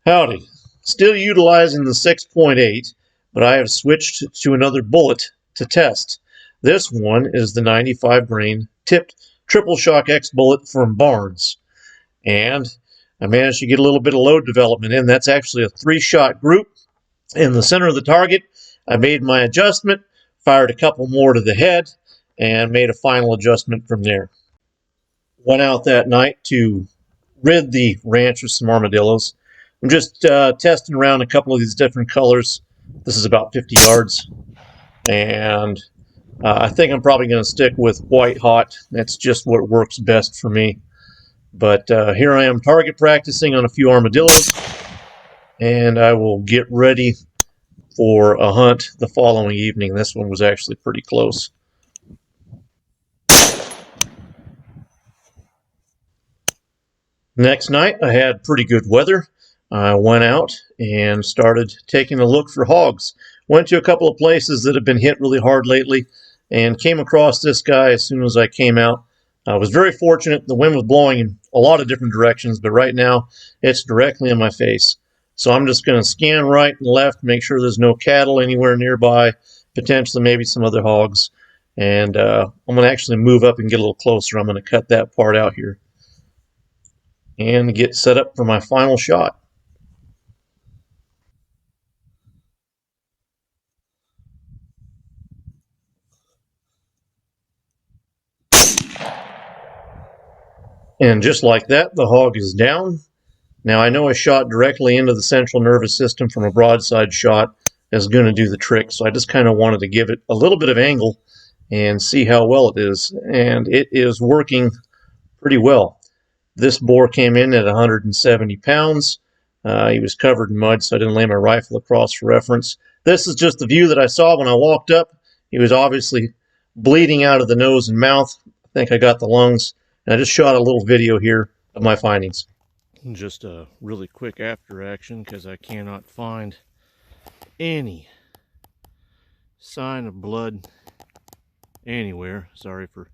Howdy. Still utilizing the 6.8, but I have switched to another bullet to test. This one is the 95 grain tipped triple shock X bullet from Boars. And I managed to get a little bit of load development in. That's actually a 3-shot group. In the center of the target, I made my adjustment, fired a couple more to the head, and made a final adjustment from there. Went out that night to rid the ranch of some armadillos. I'm just testing around a couple of these different colors. This is about 50 yards, and I think I'm probably going to stick with white hot. That's just what works best for me. But here I am target practicing on a few armadillos, and I will get ready for a hunt the following evening. This one was actually pretty close. Next night I had pretty good weather. I went out and started taking a look for hogs. Went to a couple of places that have been hit really hard lately and came across this guy as soon as I came out. I was very fortunate. The wind was blowing in a lot of different directions, but right now it's directly in my face. So I'm just going to scan right and left, make sure there's no cattle anywhere nearby, potentially maybe some other hogs. And I'm going to actually move up and get a little closer. I'm going to cut that part out here and get set up for my final shot. And just like that, the hog is down. Now I know a shot directly into the central nervous system from a broadside shot is going to do the trick, so I just kind of wanted to give it a little bit of angle and see how well it is. And it is working pretty well. This boar came in at 170 pounds. He was covered in mud, so I didn't lay my rifle across for reference. This is just the view that I saw when I walked up. He was obviously bleeding out of the nose and mouth. I think I got the lungs. And I just shot a little video here of my findings. Just a really quick after action because I cannot find any sign of blood anywhere. Sorry for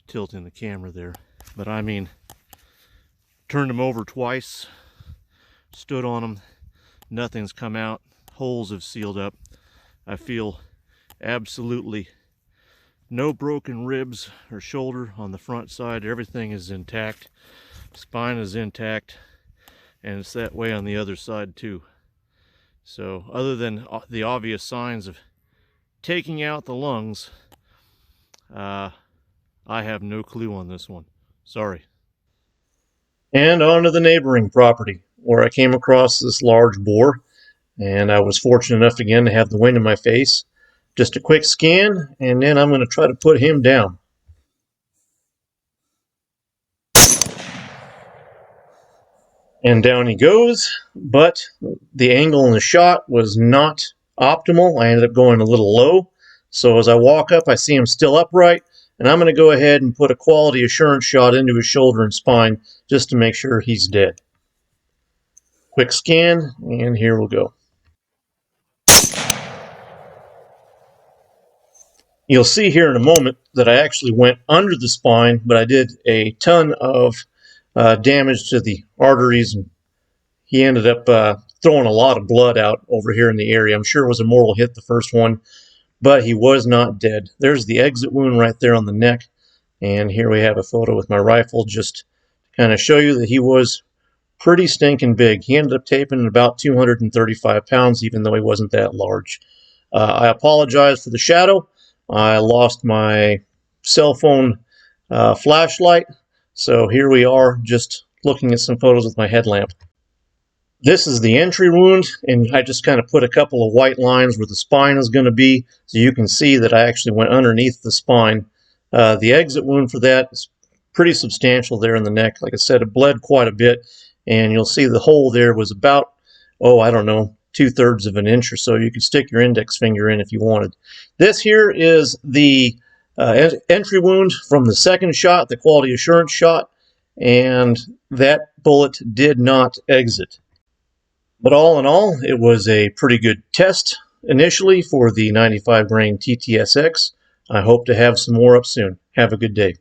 tilting the camera there. But I mean, turned them over twice, stood on them, nothing's come out, holes have sealed up. I feel absolutely no broken ribs or shoulder on the front side. Everything is intact. Spine is intact. And it's that way on the other side too. So other than the obvious signs of taking out the lungs, I have no clue on this one. Sorry. And on to the neighboring property where I came across this large boar. And I was fortunate enough again to have the wind in my face. Just a quick scan, and then I'm going to try to put him down. And down he goes, but the angle in the shot was not optimal. I ended up going a little low. So as I walk up, I see him still upright, and I'm going to go ahead and put a quality assurance shot into his shoulder and spine just to make sure he's dead. Quick scan, and here we'll go. You'll see here in a moment that I actually went under the spine, but I did a ton of damage to the arteries, and he ended up throwing a lot of blood out over here in the area. I'm sure it was a mortal hit, the first one, but he was not dead. There's the exit wound right there on the neck, and here we have a photo with my rifle just to kind of show you that he was pretty stinking big. He ended up taping about 235 pounds, even though he wasn't that large. I apologize for the shadow. I lost my cell phone flashlight, so here we are just looking at some photos with my headlamp. This is the entry wound, and I just kind of put a couple of white lines where the spine is going to be, so you can see that I actually went underneath the spine. The exit wound for that is pretty substantial there in the neck. Like I said, it bled quite a bit, and you'll see the hole there was about, I don't know, 2/3 of an inch or so. You could stick your index finger in if you wanted. This here is the entry wound from the second shot, the quality assurance shot, and that bullet did not exit. But all in all, it was a pretty good test initially for the 95 grain TTSX. I hope to have some more up soon. Have a good day.